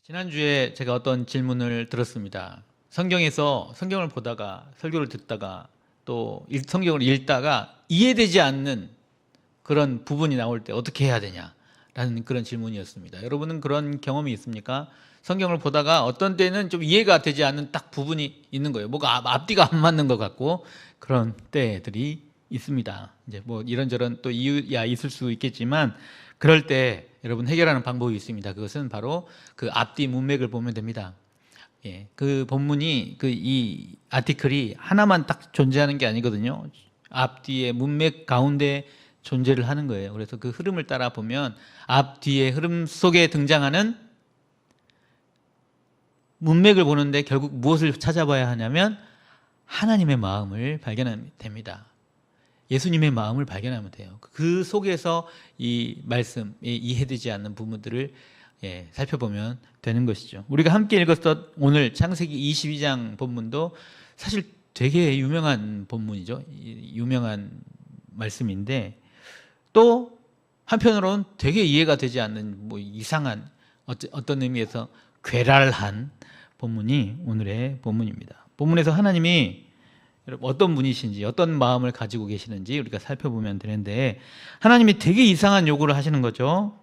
지난주에 제가 어떤 질문을 들었습니다. 성경을 보다가 설교를 듣다가 또 성경을 읽다가 이해되지 않는 그런 부분이 나올 때 어떻게 해야 되냐라는 그런 질문이었습니다. 여러분은 그런 경험이 있습니까? 성경을 보다가 어떤 때는 좀 이해가 되지 않는 딱 부분이 있는 거예요. 뭐가 앞뒤가 안 맞는 것 같고 그런 때들이 있습니다. 이제 뭐 이런저런 또 이유야 있을 수 있겠지만 그럴 때 여러분 해결하는 방법이 있습니다. 그것은 바로 그 앞뒤 문맥을 보면 됩니다. 예, 그 본문이 이 아티클이 하나만 딱 존재하는 게 아니거든요. 앞뒤의 문맥 가운데 존재를 하는 거예요. 그래서 그 흐름을 따라 보면 앞뒤의 흐름 속에 등장하는 문맥을 보는데 결국 무엇을 찾아봐야 하냐면 하나님의 마음을 발견하면 됩니다. 예수님의 마음을 발견하면 돼요. 그 속에서 이 말씀이 이해되지 않는 부분들을 살펴보면 되는 것이죠. 우리가 함께 읽었던 오늘 창세기 22장 본문도 사실 되게 유명한 본문이죠. 유명한 말씀인데 또 한편으로는 되게 이해가 되지 않는 뭐 이상한 어떤 의미에서 괴랄한 본문이 오늘의 본문입니다. 본문에서 하나님이 여러분 어떤 분이신지 어떤 마음을 가지고 계시는지 우리가 살펴보면 되는데 하나님이 되게 이상한 요구를 하시는 거죠.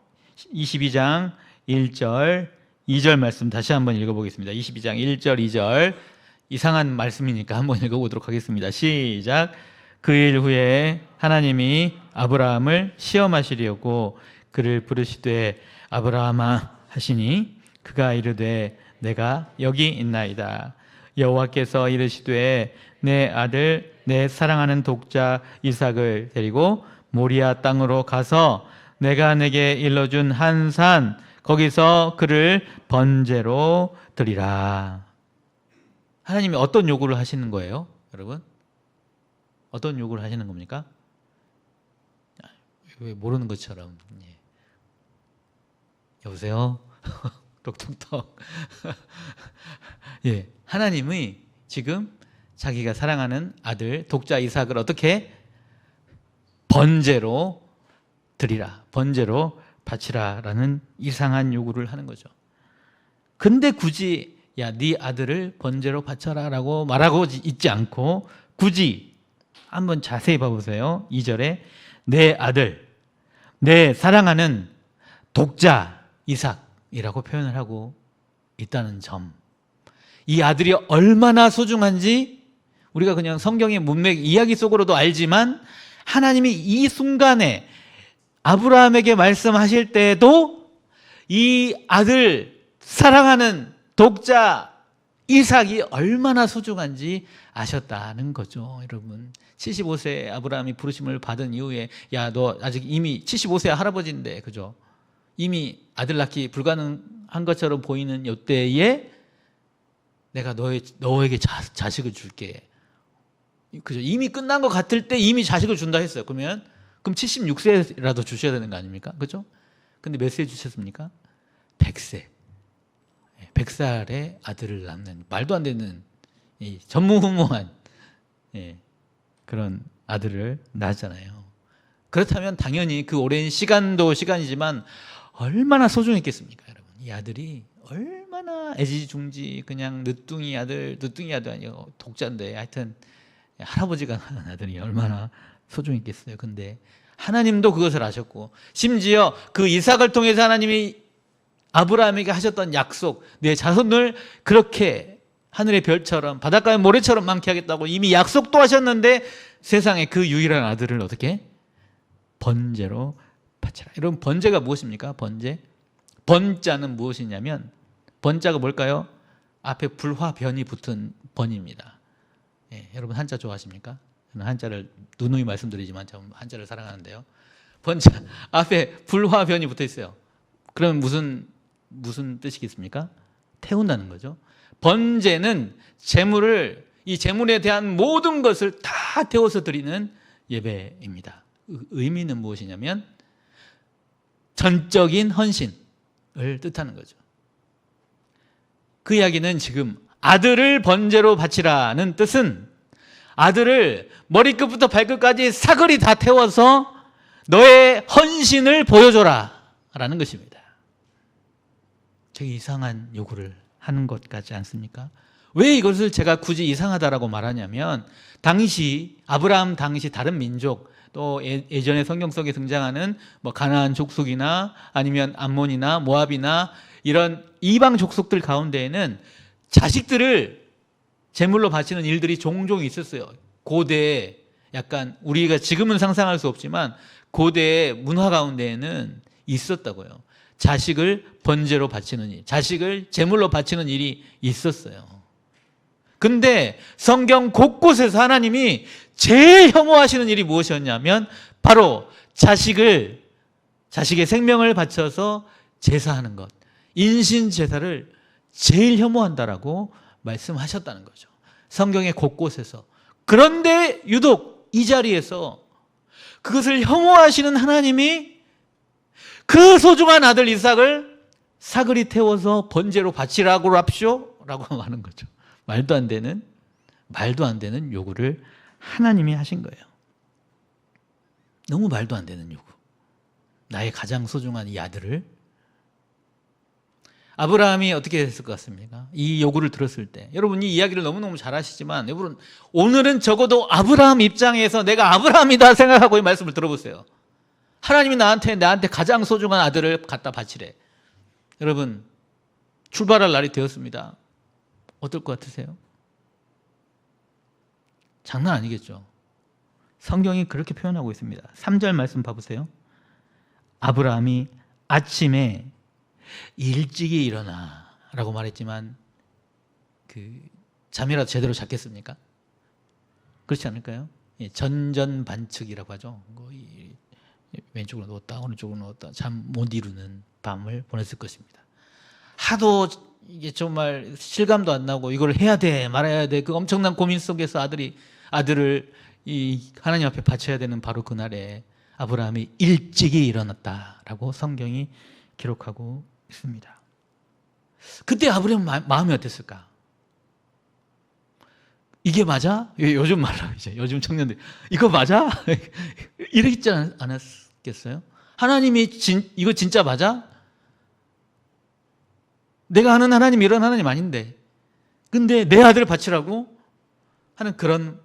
22장 1절 2절 말씀 다시 한번 읽어보겠습니다. 22장 1절 2절 이상한 말씀이니까 한번 읽어보도록 하겠습니다. 시작. 그 일 후에 하나님이 아브라함을 시험하시려고 그를 부르시되 아브라함아 하시니 그가 이르되 내가 여기 있나이다. 여호와께서 이르시되 내 아들 내 사랑하는 독자 이삭을 데리고 모리아 땅으로 가서 내가 내게 일러준 한 산 거기서 그를 번제로 드리라. 하나님이 어떤 요구를 하시는 거예요, 여러분? 어떤 요구를 하시는 겁니까? 왜 모르는 것처럼. 여보세요? 똑똑똑. 예, 하나님이 지금 자기가 사랑하는 아들 독자 이삭을 어떻게 번제로 드리라, 번제로 바치라라는 이상한 요구를 하는 거죠. 근데 굳이 야, 네 아들을 번제로 바쳐라라고 말하고 있지 않고 굳이 한번 자세히 봐보세요. 2절에 내 아들, 내 사랑하는 독자 이삭이라고 표현을 하고 있다는 점. 이 아들이 얼마나 소중한지 우리가 그냥 성경의 문맥 이야기 속으로도 알지만 하나님이 이 순간에 아브라함에게 말씀하실 때에도 이 아들 사랑하는 독자 이삭이 얼마나 소중한지 아셨다는 거죠. 여러분 75세 아브라함이 부르심을 받은 이후에 야, 너 아직 이미 75세 할아버지인데 그죠? 이미 아들 낳기 불가능한 것처럼 보이는 이때에 내가 너에게 자식을 줄게. 그죠? 이미 끝난 것 같을 때 이미 자식을 준다 했어요. 그럼 76세라도 주셔야 되는 거 아닙니까? 그죠? 근데 몇 세에 주셨습니까? 100세. 100살의 아들을 낳는 말도 안 되는 전무후무한 그런 아들을 낳았잖아요. 그렇다면 당연히 그 오랜 시간도 시간이지만 얼마나 소중했겠습니까, 여러분? 이 아들이 얼마나 애지중지 그냥 늦둥이 아들 아니고 독자인데 하여튼 할아버지가 낳은 아들이 얼마나 소중했겠어요. 근데 하나님도 그것을 아셨고 심지어 그 이삭을 통해서 하나님이 아브라함에게 하셨던 약속, 내 자손을 그렇게 하늘의 별처럼 바닷가의 모래처럼 많게 하겠다고 이미 약속도 하셨는데 세상에 그 유일한 아들을 어떻게? 번제로 바치라. 여러분 번제가 무엇입니까? 번제? 번자는 무엇이냐면 번자가 뭘까요? 앞에 불화변이 붙은 번입니다. 여러분 한자 좋아하십니까? 저는 한자를 누누이 말씀드리지만 저는 한자를 사랑하는데요. 번자 앞에 불화변이 붙어 있어요. 그럼 무슨 뜻이겠습니까? 태운다는 거죠. 번제는 이 재물에 대한 모든 것을 다 태워서 드리는 예배입니다. 의미는 무엇이냐면 전적인 헌신을 뜻하는 거죠. 그 이야기는 지금 아들을 번제로 바치라는 뜻은 아들을 머리끝부터 발끝까지 사거리 다 태워서 너의 헌신을 보여줘라 라는 것입니다. 되게 이상한 요구를 하는 것 같지 않습니까? 왜 이것을 제가 굳이 이상하다라고 말하냐면 당시 아브라함 당시 다른 민족 또 예전에 성경 속에 등장하는 뭐 가나안 족속이나 아니면 암몬이나 모압이나 이런 이방 족속들 가운데에는 자식들을 제물로 바치는 일들이 종종 있었어요. 고대에 약간 우리가 지금은 상상할 수 없지만 고대의 문화 가운데에는 있었다고요. 자식을 번제로 바치는 일, 자식을 제물로 바치는 일이 있었어요. 근데 성경 곳곳에서 하나님이 제일 혐오하시는 일이 무엇이었냐면 바로 자식의 생명을 바쳐서 제사하는 것, 인신 제사를 제일 혐오한다라고 말씀하셨다는 거죠. 성경의 곳곳에서. 그런데 유독 이 자리에서 그것을 혐오하시는 하나님이 그 소중한 아들 이삭을 사글이 태워서 번제로 바치라고 합시오 라고 하는 거죠. 말도 안 되는 요구를 하나님이 하신 거예요. 너무 말도 안 되는 요구. 나의 가장 소중한 이 아들을. 아브라함이 어떻게 했을 것 같습니까? 이 요구를 들었을 때. 여러분 이 이야기를 너무너무 잘 아시지만 여러분 오늘은 적어도 아브라함 입장에서 내가 아브라함이다 생각하고 이 말씀을 들어보세요. 하나님이 나한테 가장 소중한 아들을 갖다 바치래. 여러분 출발할 날이 되었습니다. 어떨 것 같으세요? 장난 아니겠죠. 성경이 그렇게 표현하고 있습니다. 3절 말씀 봐보세요. 아브라함이 아침에 일찍이 일어나 라고 말했지만 잠이라도 제대로 잤겠습니까? 그렇지 않을까요? 전전반측이라고 하죠. 왼쪽으로 누웠다 오른쪽으로 누웠다 잠 못 이루는 밤을 보냈을 것입니다. 하도 이게 정말 실감도 안 나고 이걸 해야 돼 말아야 돼 그 엄청난 고민 속에서 아들을 이 하나님 앞에 바쳐야 되는 바로 그날에 아브라함이 일찍이 일어났다라고 성경이 기록하고 있습니다. 그때 아브라함 마음이 어땠을까? 이게 맞아? 요즘 말로 이제 요즘 청년들 이거 맞아? 이러지 않았겠어요? 하나님이 이거 진짜 맞아? 내가 아는 하나님 이런 하나님 아닌데 근데 내 아들을 바치라고 하는 그런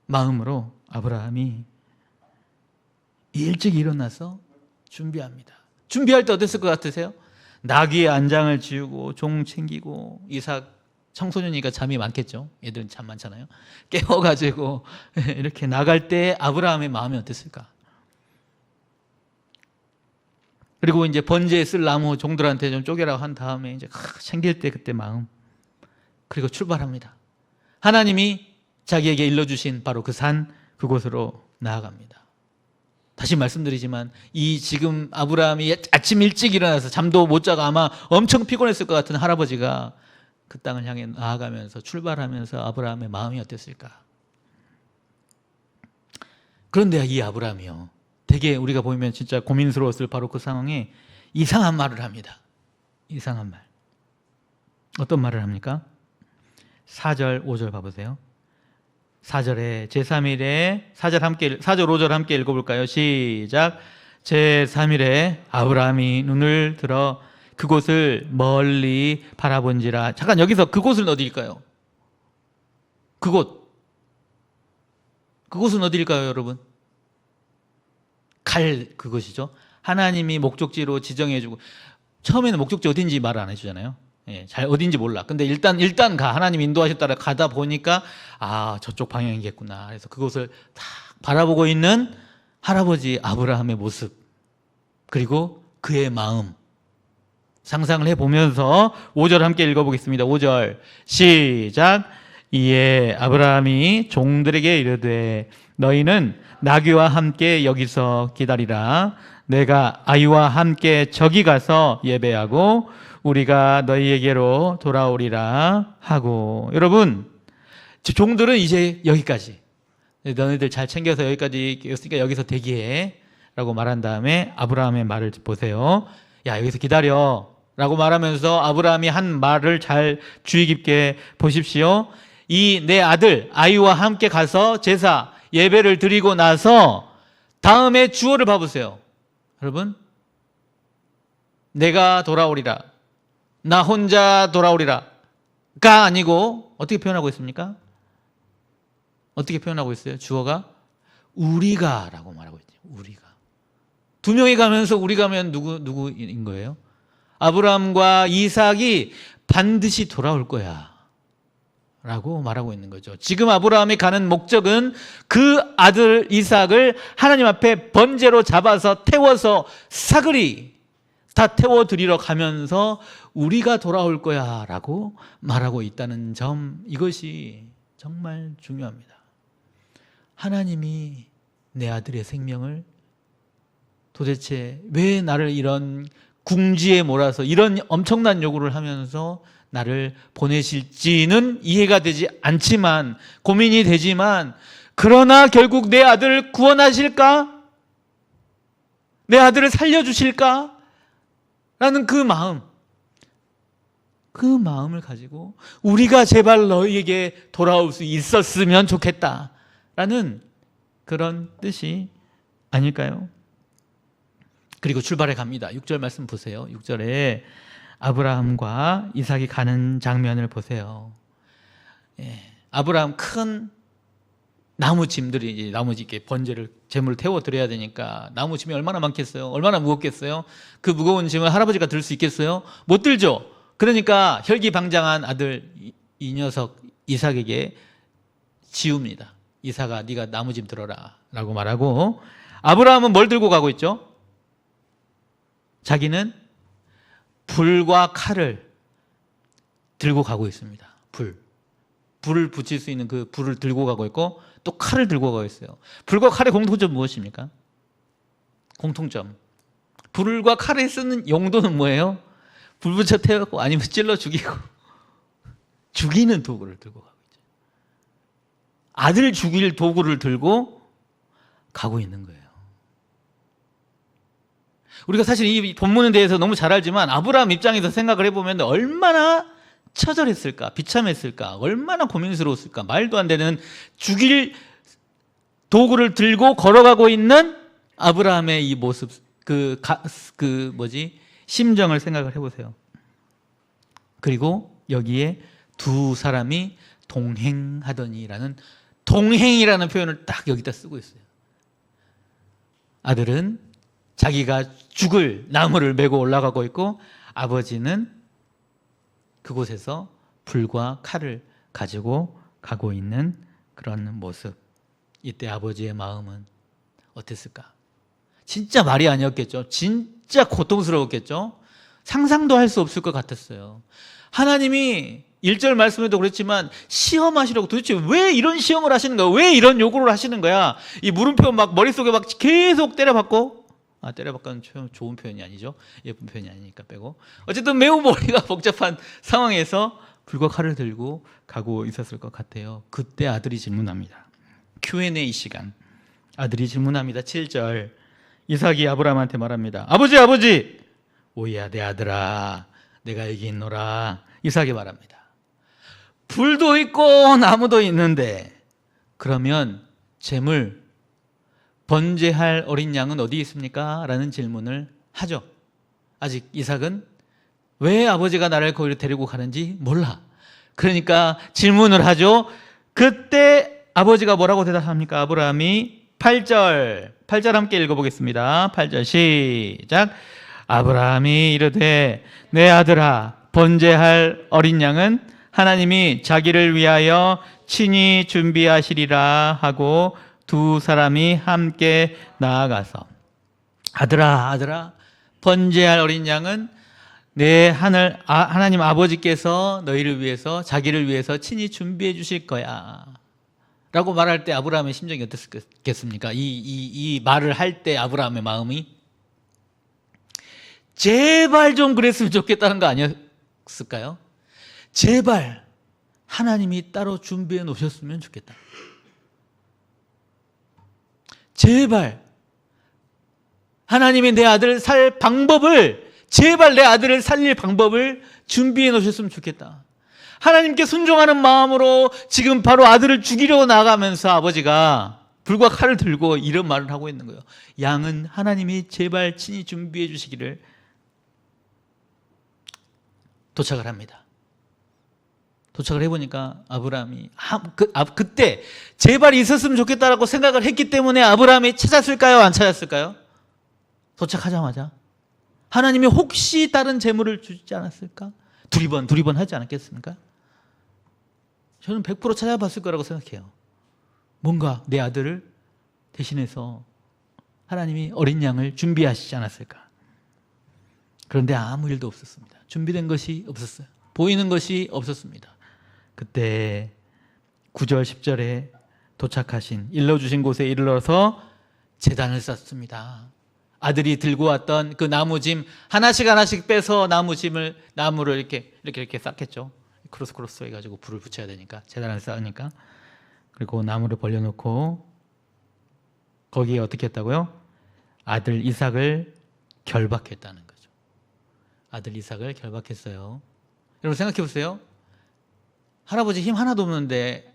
마음으로 아브라함이 일찍 일어나서 준비합니다. 준비할 때 어땠을 것 같으세요? 나귀의 안장을 지우고 종 챙기고 이삭 청소년이니까 잠이 많겠죠. 애들은 잠 많잖아요. 깨워가지고 이렇게 나갈 때 아브라함의 마음이 어땠을까? 그리고 이제 번제에 쓸 나무 종들한테 좀 쪼개라고 한 다음에 이제 챙길 때 그때 마음. 그리고 출발합니다. 하나님이 자기에게 일러주신 바로 그 산 그곳으로 나아갑니다. 다시 말씀드리지만 이 지금 아브라함이 아침 일찍 일어나서 잠도 못 자고 아마 엄청 피곤했을 것 같은 할아버지가 그 땅을 향해 나아가면서 출발하면서 아브라함의 마음이 어땠을까? 그런데 이 아브라함이요. 되게 우리가 보면 진짜 고민스러웠을 바로 그 상황에 이상한 말을 합니다. 이상한 말. 어떤 말을 합니까? 4절, 5절 봐보세요. 4절에 제3일에 4절 5절 함께 읽어볼까요? 시작. 제3일에 아브라함이 눈을 들어 그곳을 멀리 바라본지라. 잠깐 여기서 그곳은 어디일까요? 그곳은 어디일까요, 여러분? 갈 그것이죠. 하나님이 목적지로 지정해주고 처음에는 목적지 어딘지 말 안 해주잖아요. 잘 어딘지 몰라. 근데 일단 가. 하나님 인도하셨다라 가다 보니까 저쪽 방향이겠구나. 그래서 그곳을 딱 바라보고 있는 할아버지 아브라함의 모습 그리고 그의 마음 상상을 해보면서 5절 함께 읽어보겠습니다. 5절 시작. 이에 아브라함이 종들에게 이르되 너희는 나귀와 함께 여기서 기다리라. 내가 아이와 함께 저기 가서 예배하고 우리가 너희에게로 돌아오리라 하고. 여러분 종들은 이제 여기까지 너희들 잘 챙겨서 여기까지 있으니까 여기서 대기해 라고 말한 다음에 아브라함의 말을 보세요. 야 여기서 기다려 라고 말하면서 아브라함이 한 말을 잘 주의 깊게 보십시오. 이 내 아들 아이와 함께 가서 제사 예배를 드리고 나서 다음에 주어를 봐보세요. 여러분 내가 돌아오리라. 나 혼자 돌아오리라 가 아니고 어떻게 표현하고 있습니까? 어떻게 표현하고 있어요? 주어가 우리가 라고 말하고 있죠. 우리가. 두 명이 가면서 우리 가면 누구인 거예요? 아브라함과 이삭이 반드시 돌아올 거야 라고 말하고 있는 거죠. 지금 아브라함이 가는 목적은 그 아들 이삭을 하나님 앞에 번제로 잡아서 태워서 사그리 다 태워드리러 가면서 우리가 돌아올 거야 라고 말하고 있다는 점, 이것이 정말 중요합니다. 하나님이 내 아들의 생명을 도대체 왜 나를 이런 궁지에 몰아서 이런 엄청난 요구를 하면서 나를 보내실지는 이해가 되지 않지만, 고민이 되지만, 그러나 결국 내 아들을 구원하실까? 내 아들을 살려주실까? 라는 그 마음을 가지고 우리가 제발 너희에게 돌아올 수 있었으면 좋겠다 라는 그런 뜻이 아닐까요? 그리고 출발해 갑니다. 6절 말씀 보세요. 6절에 아브라함과 이삭이 가는 장면을 보세요. 아브라함 큰 나무짐들이, 나무지 이렇게 번제를, 제물을 태워 드려야 되니까 나무짐이 얼마나 많겠어요? 얼마나 무겁겠어요? 그 무거운 짐을 할아버지가 들 수 있겠어요? 못 들죠. 그러니까 혈기방장한 아들 이 녀석 이삭에게 지웁니다. 이삭아, 네가 나무짐 들어라 라고 말하고, 아브라함은 뭘 들고 가고 있죠? 자기는 불과 칼을 들고 가고 있습니다. 불을 붙일 수 있는 그 불을 들고 가고 있고, 또 칼을 들고 가고 있어요. 불과 칼의 공통점 무엇입니까? 공통점. 불과 칼을 쓰는 용도는 뭐예요? 불 붙여 태우고 아니면 찔러 죽이고, 죽이는 도구를 들고 가고 있죠. 아들 죽일 도구를 들고 가고 있는 거예요. 우리가 사실 이 본문에 대해서 너무 잘 알지만 아브라함 입장에서 생각을 해보면 얼마나 처절했을까, 비참했을까, 얼마나 고민스러웠을까. 말도 안 되는 죽일 도구를 들고 걸어가고 있는 아브라함의 이 모습, 심정을 생각을 해보세요. 그리고 여기에 두 사람이 동행하더니라는, 동행이라는 표현을 딱 여기다 쓰고 있어요. 아들은 자기가 죽을 나무를 메고 올라가고 있고, 아버지는 그곳에서 불과 칼을 가지고 가고 있는 그런 모습. 이때 아버지의 마음은 어땠을까? 진짜 말이 아니었겠죠. 진짜 고통스러웠겠죠. 상상도 할 수 없을 것 같았어요. 하나님이 1절 말씀에도 그랬지만 시험하시라고, 도대체 왜 이런 시험을 하시는 거야? 왜 이런 요구를 하시는 거야? 이 물음표 막 머릿속에 막 계속 때려박고, 때려박고는 좋은 표현이 아니죠. 예쁜 표현이 아니니까 빼고. 어쨌든 매우 머리가 복잡한 상황에서 불과 칼을 들고 가고 있었을 것 같아요. 그때 아들이 질문합니다. Q&A 시간. 아들이 질문합니다. 7절. 이삭이 아브라함한테 말합니다. 아버지! 오야 내 아들아, 내가 여기 있노라. 이삭이 말합니다. 불도 있고 나무도 있는데 그러면 제물, 번제할 어린 양은 어디 있습니까? 라는 질문을 하죠. 아직 이삭은 왜 아버지가 나를 거기로 데리고 가는지 몰라. 그러니까 질문을 하죠. 그때 아버지가 뭐라고 대답합니까? 아브라함이 8절 함께 읽어보겠습니다. 8절 시작. 아브라함이 이르되 내 아들아, 번제할 어린 양은 하나님이 자기를 위하여 친히 준비하시리라 하고 두 사람이 함께 나아가서, 아들아, 번제할 어린 양은 내 하나님 아버지께서 너희를 위해서, 자기를 위해서 친히 준비해 주실 거야 라고 말할 때 아브라함의 심정이 어땠겠습니까? 이 말을 할 때 아브라함의 마음이 제발 좀 그랬으면 좋겠다는 거 아니었을까요? 제발 하나님이 따로 준비해 놓으셨으면 좋겠다. 제발 하나님이 내 아들을 살 방법을, 제발 내 아들을 살릴 방법을 준비해 놓으셨으면 좋겠다. 하나님께 순종하는 마음으로 지금 바로 아들을 죽이려고 나가면서 아버지가 불과 칼을 들고 이런 말을 하고 있는 거예요. 양은 하나님이 제발 친히 준비해 주시기를. 도착을 합니다. 도착을 해보니까 아브라함이 그때 제발 있었으면 좋겠다라고 생각을 했기 때문에 아브라함이 찾았을까요? 안 찾았을까요? 도착하자마자 하나님이 혹시 다른 재물을 주지 않았을까? 두리번 하지 않았겠습니까? 저는 100% 찾아봤을 거라고 생각해요. 뭔가 내 아들을 대신해서 하나님이 어린 양을 준비하시지 않았을까? 그런데 아무 일도 없었습니다. 준비된 것이 없었어요. 보이는 것이 없었습니다. 그때 9절 10절에 도착하신 일러주신 곳에 이르러서 제단을 쌓습니다. 아들이 들고 왔던 그 나무짐 하나씩 빼서 나무를 이렇게 쌓겠죠. 크로스 해가지고 불을 붙여야 되니까 제단을 쌓으니까. 그리고 나무를 벌려놓고 거기에 어떻게 했다고요? 아들 이삭을 결박했다는 거죠. 아들 이삭을 결박했어요. 여러분 생각해 보세요. 할아버지 힘 하나도 없는데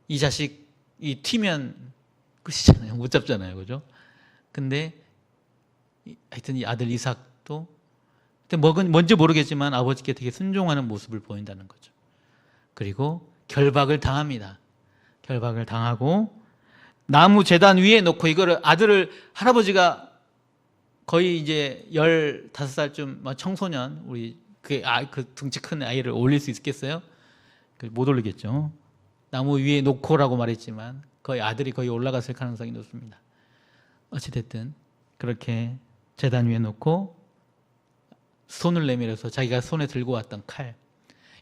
이 자식이 튀면 끝이잖아요. 못 잡잖아요. 그죠? 근데 하여튼 이 아들 이삭도 뭔지 모르겠지만 아버지께 되게 순종하는 모습을 보인다는 거죠. 그리고 결박을 당합니다. 결박을 당하고 나무 제단 위에 놓고 이거를 아들을 할아버지가 거의 이제 15살쯤 청소년 우리 그 등치 큰 아이를 올릴 수 있겠어요? 못 올리겠죠. 나무 위에 놓고라고 말했지만 아들이 거의 올라갔을 가능성이 높습니다. 어찌됐든 그렇게 제단 위에 놓고 손을 내밀어서 자기가 손에 들고 왔던 칼,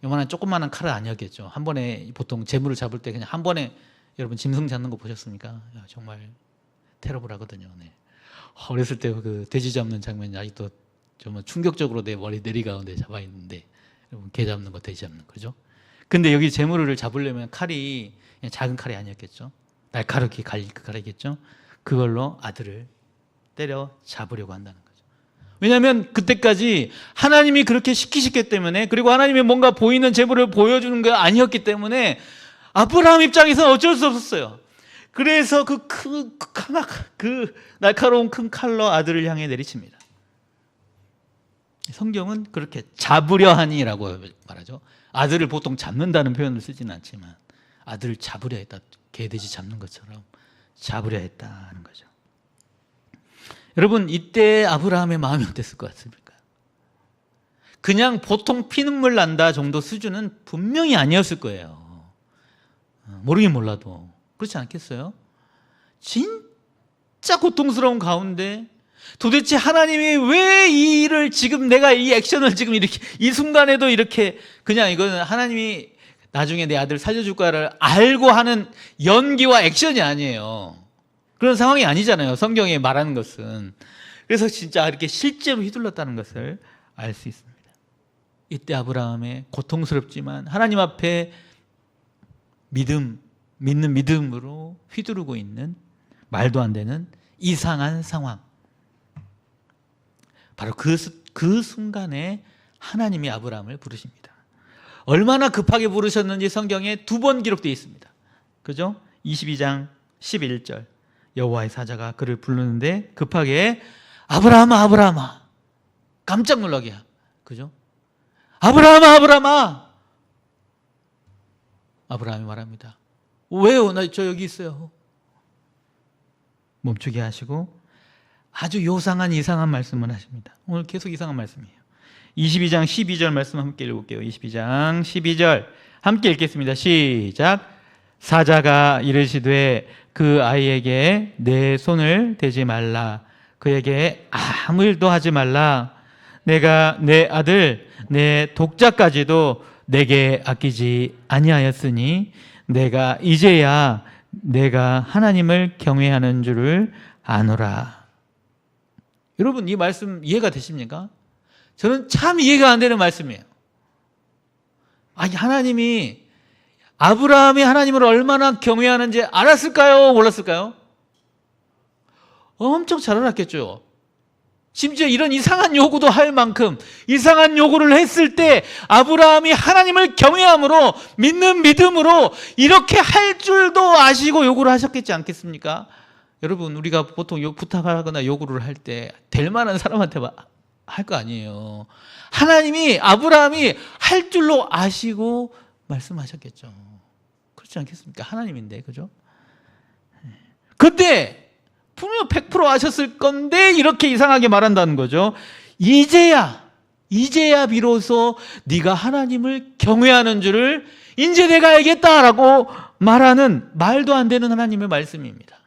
요만한 조그마한 칼은 아니었겠죠. 한 번에 보통 재물을 잡을 때 그냥 한 번에 여러분 짐승 잡는 거 보셨습니까? 정말 테러블하거든요. 네. 어렸을 때 그 돼지 잡는 장면이 아직도 정말 충격적으로 내 머리 내리 가운데 잡아 있는데 여러분 개 잡는 거 돼지 잡는 거죠. 근데 여기 재물을 잡으려면 칼이 그냥 작은 칼이 아니었겠죠. 날카롭게 갈릴 그 칼이겠죠. 그걸로 아들을 때려 잡으려고 한다는 거죠. 왜냐하면 그때까지 하나님이 그렇게 시키셨기 때문에, 그리고 하나님이 뭔가 보이는 재물을 보여주는 게 아니었기 때문에 아브라함 입장에서는 어쩔 수 없었어요. 그래서 그 날카로운 큰 칼로 아들을 향해 내리칩니다. 성경은 그렇게 잡으려 하니라고 말하죠. 아들을 보통 잡는다는 표현을 쓰지는 않지만 아들을 잡으려 했다. 개돼지 잡는 것처럼 잡으려 했다는 거죠. 여러분 이때 아브라함의 마음이 어땠을 것 같습니까? 그냥 보통 피눈물 난다 정도 수준은 분명히 아니었을 거예요. 모르긴 몰라도 그렇지 않겠어요? 진짜 고통스러운 가운데 도대체 하나님이 왜 이 일을 지금 내가 이 액션을 지금 이렇게 이 순간에도 이렇게 그냥 이거는 하나님이 나중에 내 아들 살려줄 거를 알고 하는 연기와 액션이 아니에요. 그런 상황이 아니잖아요. 성경에 말하는 것은. 그래서 진짜 이렇게 실제로 휘둘렀다는 것을 알 수 있습니다. 이때 아브라함의 고통스럽지만 하나님 앞에 믿는 믿음으로 휘두르고 있는 말도 안 되는 이상한 상황. 바로 그 순간에 하나님이 아브라함을 부르십니다. 얼마나 급하게 부르셨는지 성경에 2번 기록되어 있습니다. 그죠? 22장 11절 여호와의 사자가 그를 부르는데 급하게 아브라함아 아브라함아 깜짝 놀라게 그죠? 아브라함아 아브라함아 아브라함이 말합니다. 왜요? 나 저 여기 있어요. 멈추게 하시고 아주 요상한 이상한 말씀을 하십니다. 오늘 계속 이상한 말씀이에요. 22장 12절 말씀 함께 읽을게요. 22장 12절 함께 읽겠습니다. 시작. 사자가 이르시되 그 아이에게 내 손을 대지 말라. 그에게 아무 일도 하지 말라. 내가 내 아들 내 독자까지도 내게 아끼지 아니하였으니 내가 이제야 내가 하나님을 경외하는 줄을 아노라. 여러분 이 말씀 이해가 되십니까? 저는 참 이해가 안 되는 말씀이에요. 아니 하나님이 아브라함이 하나님을 얼마나 경외하는지 알았을까요? 몰랐을까요? 엄청 잘 알았겠죠. 심지어 이런 이상한 요구도 할 만큼 이상한 요구를 했을 때 아브라함이 하나님을 경외함으로 믿는 믿음으로 이렇게 할 줄도 아시고 요구를 하셨겠지 않겠습니까? 여러분 우리가 보통 부탁하거나 요구를 할 때 될 만한 사람한테 할 거 아니에요. 하나님이 아브라함이 할 줄로 아시고 말씀하셨겠죠. 그렇지 않겠습니까? 하나님인데, 그죠? 그때 분명 100% 아셨을 건데 이렇게 이상하게 말한다는 거죠. 이제야 비로소 네가 하나님을 경외하는 줄을 이제 내가 알겠다라고 말하는 말도 안 되는 하나님의 말씀입니다.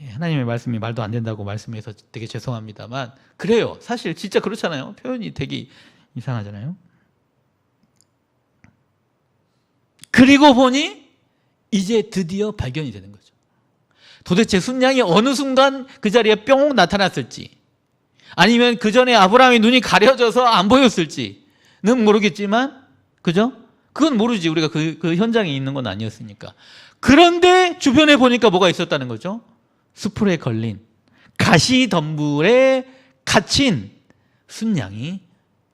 하나님의 말씀이 말도 안 된다고 말씀해서 되게 죄송합니다만 그래요. 사실 진짜 그렇잖아요. 표현이 되게 이상하잖아요. 그리고 보니 이제 드디어 발견이 되는 거죠. 도대체 순양이 어느 순간 그 자리에 뿅 나타났을지, 아니면 그 전에 아브라함의 눈이 가려져서 안 보였을지는 모르겠지만, 그죠? 그건 모르지. 우리가 그 현장에 있는 건 아니었으니까. 그런데 주변에 보니까 뭐가 있었다는 거죠? 수풀에 걸린 가시덤불에 갇힌 순양이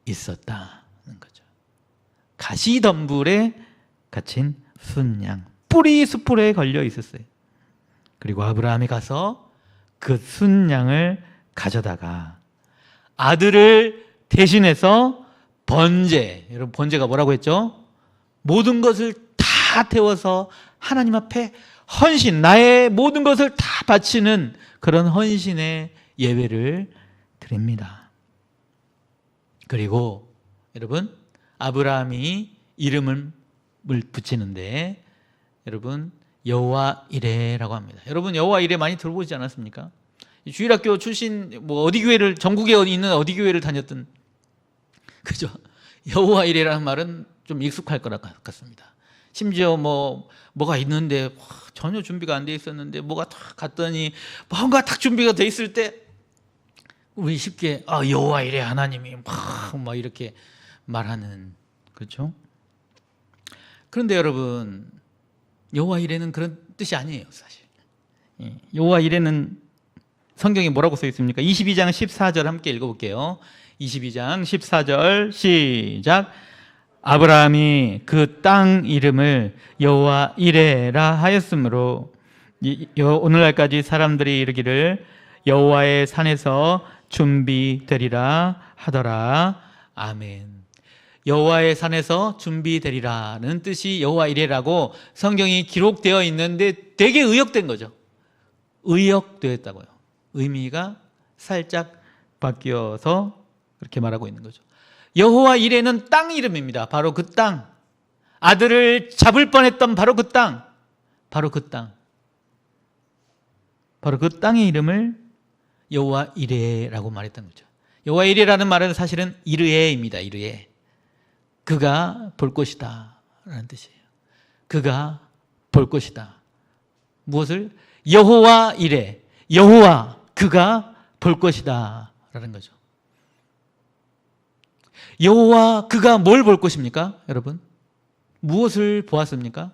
있었다는 거죠. 가시덤불에 갇힌 순양, 뿔이 수풀에 걸려 있었어요. 그리고 아브라함이 가서 그 순양을 가져다가 아들을 대신해서 번제, 여러분 번제가 뭐라고 했죠? 모든 것을 다 태워서 하나님 앞에 헌신, 나의 모든 것을 다 바치는 그런 헌신의 예배를 드립니다. 그리고 여러분, 아브라함이 이름을 붙이는데 여러분 여호와 이레라고 합니다. 여러분 여호와 이레 많이 들어보지 않았습니까? 주일학교 출신 뭐 어디 교회를, 전국에 있는 어디 교회를 다녔든, 그죠? 여호와 이레라는 말은 좀 익숙할 것 같습니다. 심지어 뭐가 있는데 전혀 준비가 안 돼 있었는데 뭐가 탁 갔더니 뭔가 딱 준비가 돼 있을 때 우리 쉽게 여호와 이레 하나님이 막 이렇게 말하는, 그렇죠? 그런데 여러분 여호와 이레는 그런 뜻이 아니에요, 사실. 여호와 이레는 성경에 뭐라고 써 있습니까? 22장 14절 함께 읽어볼게요. 22장 14절 시작. 아브라함이 그 땅 이름을 여호와 이레라 하였으므로 오늘날까지 사람들이 이르기를 여호와의 산에서 준비되리라 하더라. 아멘. 여호와의 산에서 준비되리라는 뜻이 여호와 이레라고 성경이 기록되어 있는데 되게 의역된 거죠. 의역되었다고요. 의미가 살짝 바뀌어서 그렇게 말하고 있는 거죠. 여호와 이레는 땅 이름입니다. 바로 그 땅, 아들을 잡을 뻔했던 바로 그 땅, 바로 그 땅, 바로 그 땅의 이름을 여호와 이레라고 말했던 거죠. 여호와 이레라는 말은 사실은 이르에입니다. 이르에. 그가 볼 것이다 라는 뜻이에요. 그가 볼 것이다. 무엇을? 여호와 이레, 여호와 그가 볼 것이다 라는 거죠. 여호와 그가 뭘 볼 것입니까? 여러분 무엇을 보았습니까?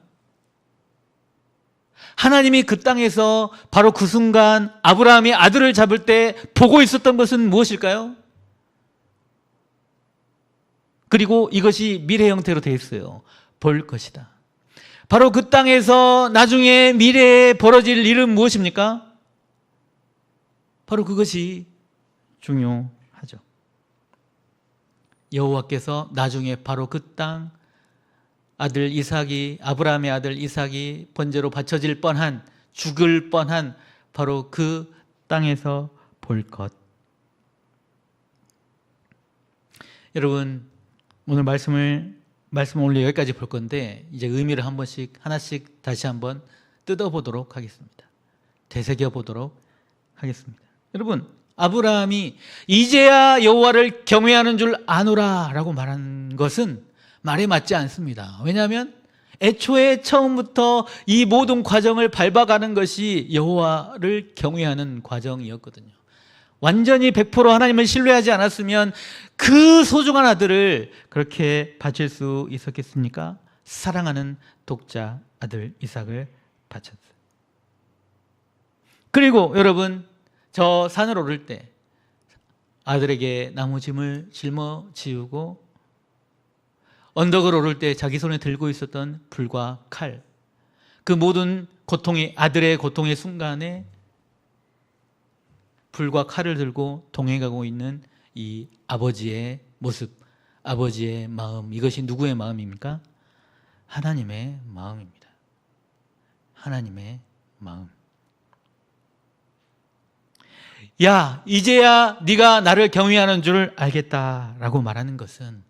하나님이 그 땅에서 바로 그 순간 아브라함이 아들을 잡을 때 보고 있었던 것은 무엇일까요? 그리고 이것이 미래 형태로 되어 있어요. 볼 것이다. 바로 그 땅에서 나중에 미래에 벌어질 일은 무엇입니까? 바로 그것이 중요하죠. 여호와께서 나중에 바로 그 땅, 아들 이삭이, 아브라함의 아들 이삭이 번제로 바쳐질 뻔한, 죽을 뻔한 바로 그 땅에서 볼 것. 여러분 오늘 말씀을 오늘 여기까지 볼 건데 이제 의미를 한 번씩 하나씩 다시 한번 뜯어보도록 하겠습니다. 되새겨보도록 하겠습니다. 여러분 아브라함이 이제야 여호와를 경외하는 줄 아노라 라고 말한 것은 말에 맞지 않습니다. 왜냐하면 애초에 처음부터 이 모든 과정을 밟아가는 것이 여호와를 경외하는 과정이었거든요. 완전히 100% 하나님을 신뢰하지 않았으면 그 소중한 아들을 그렇게 바칠 수 있었겠습니까? 사랑하는 독자 아들 이삭을 바쳤어요. 그리고 여러분 저 산을 오를 때 아들에게 나무짐을 짊어지우고 언덕을 오를 때 자기 손에 들고 있었던 불과 칼, 그 모든 고통의, 아들의 고통의 순간에 불과 칼을 들고 동행하고 있는 이 아버지의 모습, 아버지의 마음, 이것이 누구의 마음입니까? 하나님의 마음입니다. 하나님의 마음. 야, 이제야 네가 나를 경외하는 줄 알겠다라고 말하는 것은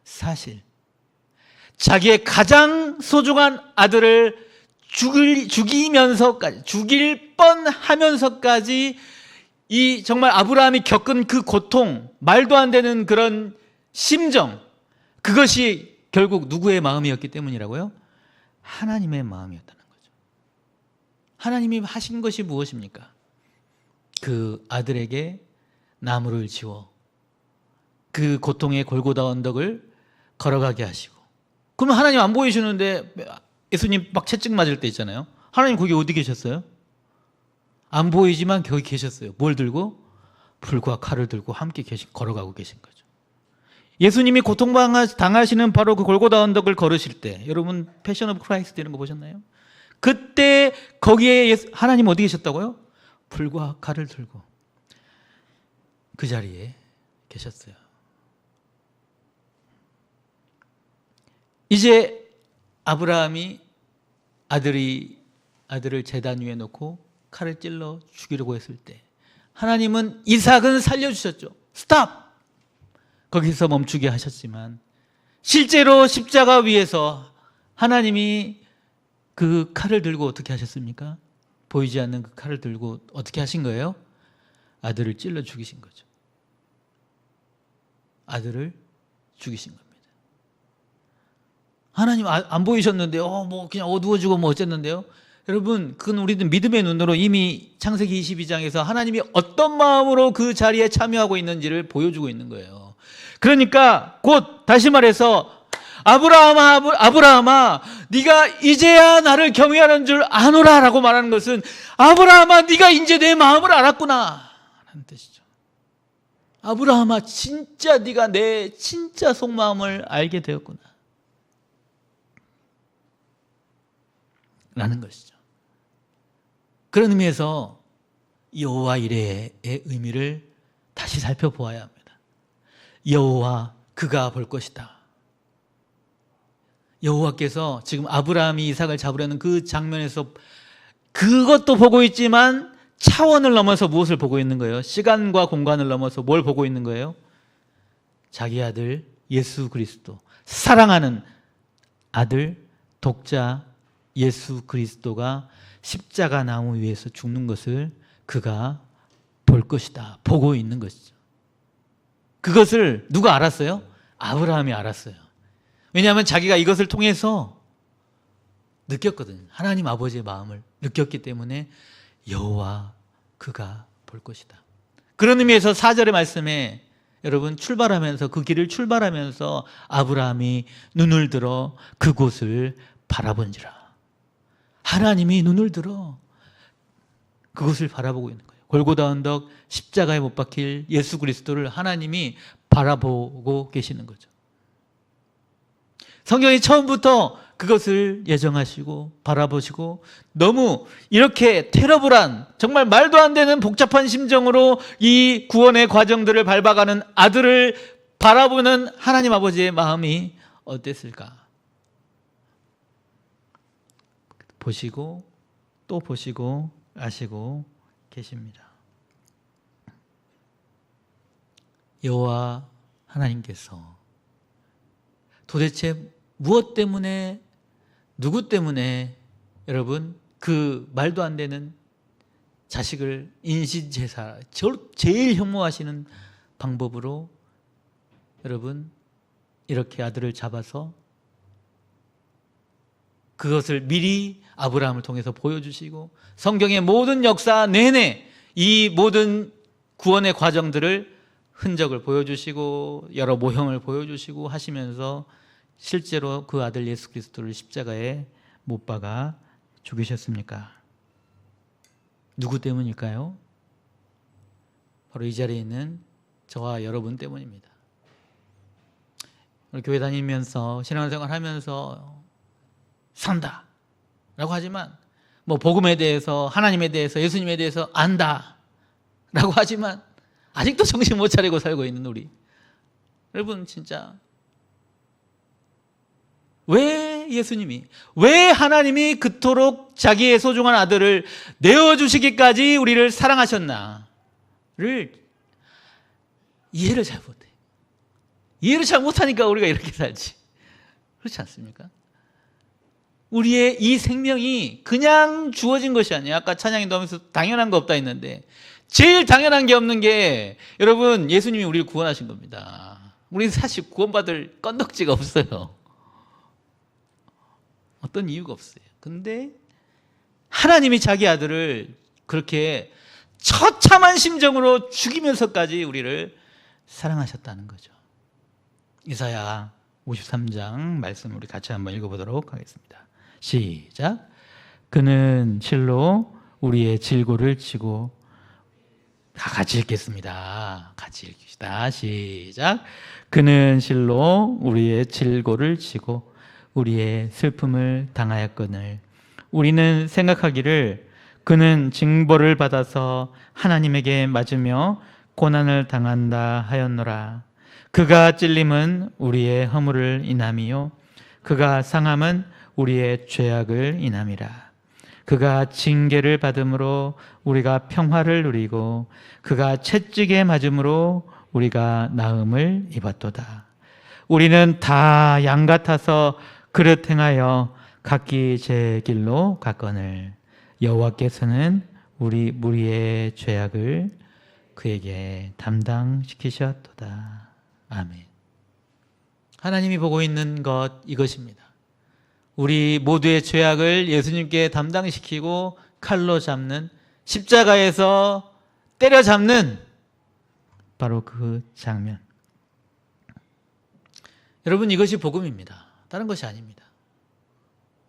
사실 자기의 가장 소중한 아들을 죽이면서까지, 죽일 뻔하면서까지 이 정말 아브라함이 겪은 그 고통, 말도 안 되는 그런 심정, 그것이 결국 누구의 마음이었기 때문이라고요? 하나님의 마음이었다는 거죠. 하나님이 하신 것이 무엇입니까? 그 아들에게 나무를 지워 그 고통의 골고다 언덕을 걸어가게 하시고, 그러면 하나님 안 보이시는데 예수님 막 채찍 맞을 때 있잖아요. 하나님 거기 어디 계셨어요? 안 보이지만 거기 계셨어요. 뭘 들고? 불과 칼을 들고 함께 걸어가고 계신 거죠. 예수님이 고통당하시는 바로 그 골고다 언덕을 걸으실 때, 여러분 패션 오브 크라이스트 이런 거 보셨나요? 그때 거기에 하나님 어디 계셨다고요? 불과 칼을 들고 그 자리에 계셨어요. 이제 아브라함이 아들을 제단 위에 놓고 칼을 찔러 죽이려고 했을 때 하나님은 이삭은 살려주셨죠. 스탑! 거기서 멈추게 하셨지만 실제로 십자가 위에서 하나님이 그 칼을 들고 어떻게 하셨습니까? 보이지 않는 그 칼을 들고 어떻게 하신 거예요? 아들을 찔러 죽이신 거죠. 아들을 죽이신 겁니다. 하나님 안 보이셨는데요. 뭐 그냥 어두워지고 뭐 어쨌는데요. 여러분, 그건 우리는 믿음의 눈으로 이미 창세기 22장에서 하나님이 어떤 마음으로 그 자리에 참여하고 있는지를 보여주고 있는 거예요. 그러니까 곧 다시 말해서 아브라함아, 네가 이제야 나를 경외하는 줄 아노라라고 말하는 것은 아브라함아, 네가 이제 내 마음을 알았구나 라는 뜻이죠. 아브라함아, 진짜 네가 내 진짜 속마음을 알게 되었구나 라는 것이죠. 그런 의미에서 여호와 이레의 의미를 다시 살펴보아야 합니다. 여호와 그가 볼 것이다. 여호와께서 지금 아브라함이 이삭을 잡으려는 그 장면에서 그것도 보고 있지만 차원을 넘어서 무엇을 보고 있는 거예요? 시간과 공간을 넘어서 뭘 보고 있는 거예요? 자기 아들 예수 그리스도, 사랑하는 아들 독자 예수 그리스도가 십자가 나무 위에서 죽는 것을 그가 볼 것이다. 보고 있는 것이죠. 그것을 누가 알았어요? 아브라함이 알았어요. 왜냐하면 자기가 이것을 통해서 느꼈거든요. 하나님 아버지의 마음을 느꼈기 때문에 여호와 그가 볼 것이다. 그런 의미에서 4절의 말씀에 여러분 출발하면서 그 길을 출발하면서 아브라함이 눈을 들어 그곳을 바라본지라. 하나님이 눈을 들어 그곳을 바라보고 있는 거예요. 골고다 언덕 십자가에 못 박힐 예수 그리스도를 하나님이 바라보고 계시는 거죠. 성경이 처음부터 그것을 예정하시고 바라보시고 너무 이렇게 테러블한 정말 말도 안 되는 복잡한 심정으로 이 구원의 과정들을 밟아가는 아들을 바라보는 하나님 아버지의 마음이 어땠을까? 보시고 또 보시고 아시고 계십니다. 여호와 하나님께서 도대체 무엇 때문에, 누구 때문에 여러분 그 말도 안 되는 자식을 인신제사, 제일 혐오하시는 방법으로 여러분 이렇게 아들을 잡아서 그것을 미리 아브라함을 통해서 보여주시고 성경의 모든 역사 내내 이 모든 구원의 과정들을 흔적을 보여주시고 여러 모형을 보여주시고 하시면서 실제로 그 아들 예수 그리스도를 십자가에 못 박아 죽이셨습니까? 누구 때문일까요? 바로 이 자리에 있는 저와 여러분 때문입니다. 교회 다니면서 신앙생활 하면서 산다 라고 하지만 뭐 복음에 대해서 하나님에 대해서 예수님에 대해서 안다 라고 하지만 아직도 정신 못 차리고 살고 있는 우리. 여러분 진짜 왜 예수님이, 왜 하나님이 그토록 자기의 소중한 아들을 내어주시기까지 우리를 사랑하셨나를 이해를 잘 못해. 이해를 잘 못하니까 우리가 이렇게 살지. 그렇지 않습니까? 우리의 이 생명이 그냥 주어진 것이 아니에요. 아까 찬양인도 하면서 당연한 거 없다 했는데 제일 당연한 게 없는 게 여러분 예수님이 우리를 구원하신 겁니다. 우리는 사실 구원받을 건덕지가 없어요. 어떤 이유가 없어요. 근데 하나님이 자기 아들을 그렇게 처참한 심정으로 죽이면서까지 우리를 사랑하셨다는 거죠. 이사야 53장 말씀 우리 같이 한번 읽어보도록 하겠습니다. 시작. 그는 실로 우리의 질고를 지고, 다 같이 읽겠습니다. 같이 읽읍시다. 시작. 그는 실로 우리의 질고를 지고 우리의 슬픔을 당하였거늘 우리는 생각하기를 그는 징벌을 받아서 하나님에게 맞으며 고난을 당한다 하였노라. 그가 찔림은 우리의 허물을 인함이요 그가 상함은 우리의 죄악을 인함이라. 그가 징계를 받음으로 우리가 평화를 누리고 그가 채찍에 맞음으로 우리가 나음을 입었도다. 우리는 다 양 같아서 그릇 행하여 각기 제 길로 갔거늘 여호와께서는 우리 무리의 죄악을 그에게 담당시키셨도다. 아멘. 하나님이 보고 있는 것 이것입니다. 우리 모두의 죄악을 예수님께 담당시키고 칼로 잡는, 십자가에서 때려잡는 바로 그 장면. 여러분 이것이 복음입니다. 다른 것이 아닙니다.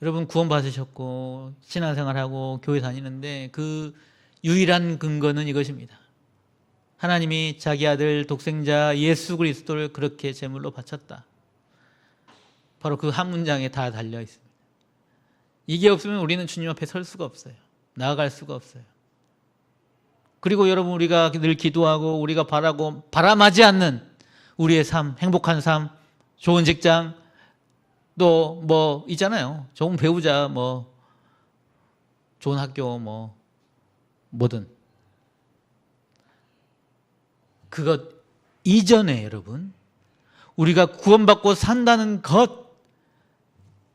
여러분 구원 받으셨고 신앙생활하고 교회 다니는데 그 유일한 근거는 이것입니다. 하나님이 자기 아들 독생자 예수 그리스도를 그렇게 제물로 바쳤다. 바로 그 한 문장에 다 달려 있습니다. 이게 없으면 우리는 주님 앞에 설 수가 없어요. 나아갈 수가 없어요. 그리고 여러분 우리가 늘 기도하고 우리가 바라고 바람하지 않는 우리의 삶, 행복한 삶, 좋은 직장, 또 뭐 있잖아요. 좋은 배우자, 뭐 좋은 학교, 뭐 뭐든 그것 이전에 여러분 우리가 구원받고 산다는 것,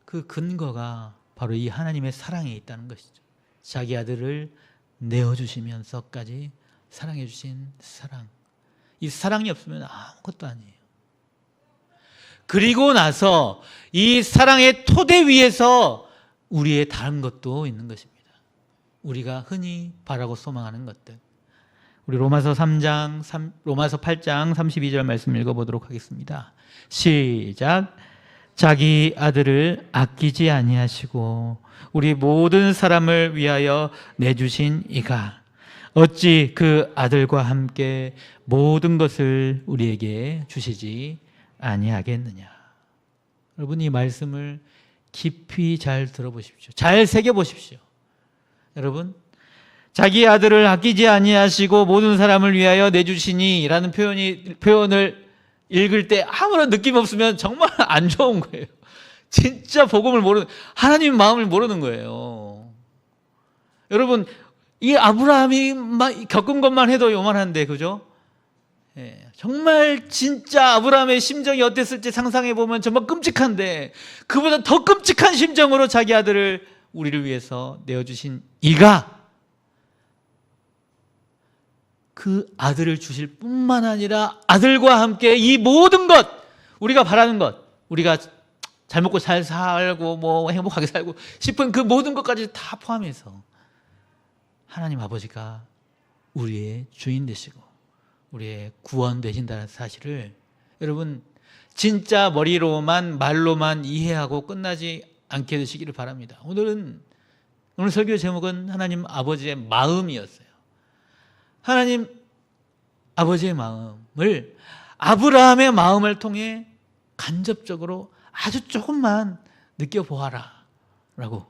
그 근거가 바로 이 하나님의 사랑에 있다는 것이죠. 자기 아들을 내어주시면서까지 사랑해 주신 사랑. 이 사랑이 없으면 아무것도 아니에요. 그리고 나서 이 사랑의 토대 위에서 우리의 다른 것도 있는 것입니다. 우리가 흔히 바라고 소망하는 것들. 우리 로마서 8장 32절 말씀 읽어보도록 하겠습니다. 시작. 자기 아들을 아끼지 아니하시고 우리 모든 사람을 위하여 내주신 이가 어찌 그 아들과 함께 모든 것을 우리에게 주시지 아니하겠느냐. 여러분 이 말씀을 깊이 잘 들어보십시오. 잘 새겨보십시오. 여러분 자기 아들을 아끼지 아니하시고 모든 사람을 위하여 내주시니 라는 표현을 읽을 때 아무런 느낌 없으면 정말 안 좋은 거예요. 진짜 복음을 모르는, 하나님 마음을 모르는 거예요. 여러분 이 아브라함이 겪은 것만 해도 요만한데 그죠? 예, 정말 진짜 아브라함의 심정이 어땠을지 상상해 보면 정말 끔찍한데 그보다 더 끔찍한 심정으로 자기 아들을 우리를 위해서 내어주신 이가 그 아들을 주실 뿐만 아니라 아들과 함께 이 모든 것, 우리가 바라는 것, 우리가 잘 먹고 잘 살고 뭐 행복하게 살고 싶은 그 모든 것까지 다 포함해서 하나님 아버지가 우리의 주인 되시고 우리의 구원 되신다는 사실을 여러분 진짜 머리로만 말로만 이해하고 끝나지 않게 되시기를 바랍니다. 오늘 설교 제목은 하나님 아버지의 마음이었어요. 하나님 아버지의 마음을 아브라함의 마음을 통해 간접적으로 아주 조금만 느껴보아라 라고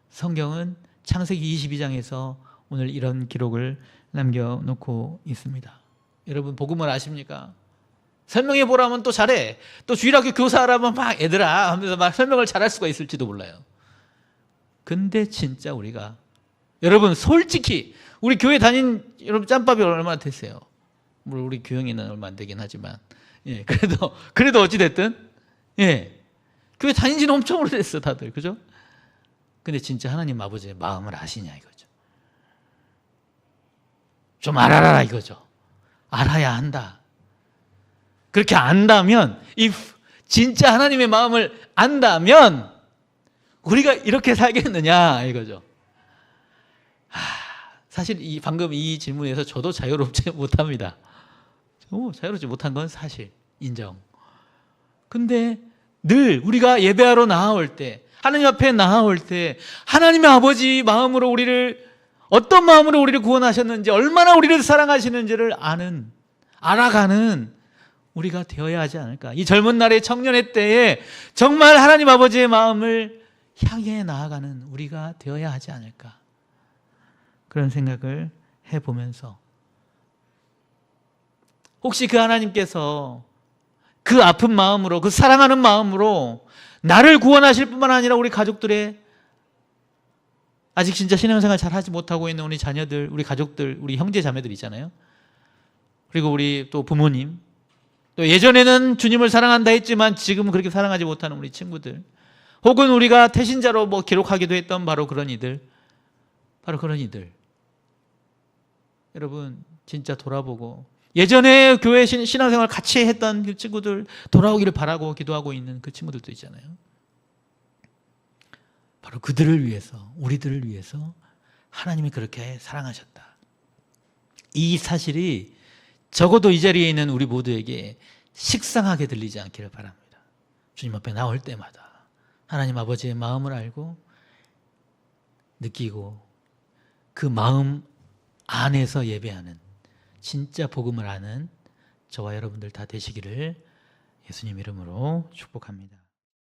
성경은 창세기 22장에서 오늘 이런 기록을 남겨놓고 있습니다. 여러분 복음을 아십니까? 설명해 보라면 또 잘해. 또 주일학교 교사라면 막 얘들아 하면서 막 설명을 잘할 수가 있을지도 몰라요. 근데 진짜 우리가 여러분 솔직히 우리 교회 다닌 여러분 짬밥이 얼마나 됐어요? 물론 우리 교영이는 얼마 안 되긴 하지만 예, 그래도 어찌 됐든 예, 교회 다닌 지는 엄청 오래됐어 다들, 그죠? 근데 진짜 하나님 아버지의 마음을 아시냐 이거죠. 좀 알아라 이거죠. 알아야 한다. 그렇게 안다면, 진짜 하나님의 마음을 안다면 우리가 이렇게 살겠느냐 이거죠. 사실 방금 이 질문에서 저도 자유롭지 못합니다. 자유롭지 못한 건 사실 인정. 근데 늘 우리가 예배하러 나아올 때, 하나님 앞에 나아올 때 하나님의 아버지 마음으로 어떤 마음으로 우리를 구원하셨는지, 얼마나 우리를 사랑하시는지를 알아가는 우리가 되어야 하지 않을까. 이 젊은 날의 청년의 때에 정말 하나님 아버지의 마음을 향해 나아가는 우리가 되어야 하지 않을까. 그런 생각을 해보면서 혹시 그 하나님께서 그 아픈 마음으로, 그 사랑하는 마음으로 나를 구원하실 뿐만 아니라 우리 가족들의 아직 진짜 신앙생활 잘 하지 못하고 있는 우리 자녀들, 우리 가족들, 우리 형제 자매들 있잖아요. 그리고 우리 또 부모님, 또 예전에는 주님을 사랑한다 했지만 지금은 그렇게 사랑하지 못하는 우리 친구들, 혹은 우리가 태신자로 기록하기도 했던 바로 그런 이들, 여러분 진짜 돌아보고 예전에 교회 신앙생활 같이 했던 그 친구들 돌아오기를 바라고 기도하고 있는 그 친구들도 있잖아요. 바로 그들을 위해서, 우리들을 위해서 하나님이 그렇게 사랑하셨다. 이 사실이 적어도 이 자리에 있는 우리 모두에게 식상하게 들리지 않기를 바랍니다. 주님 앞에 나올 때마다 하나님 아버지의 마음을 알고 느끼고 그 마음 안에서 예배하는, 진짜 복음을 아는 저와 여러분들 다 되시기를 예수님 이름으로 축복합니다.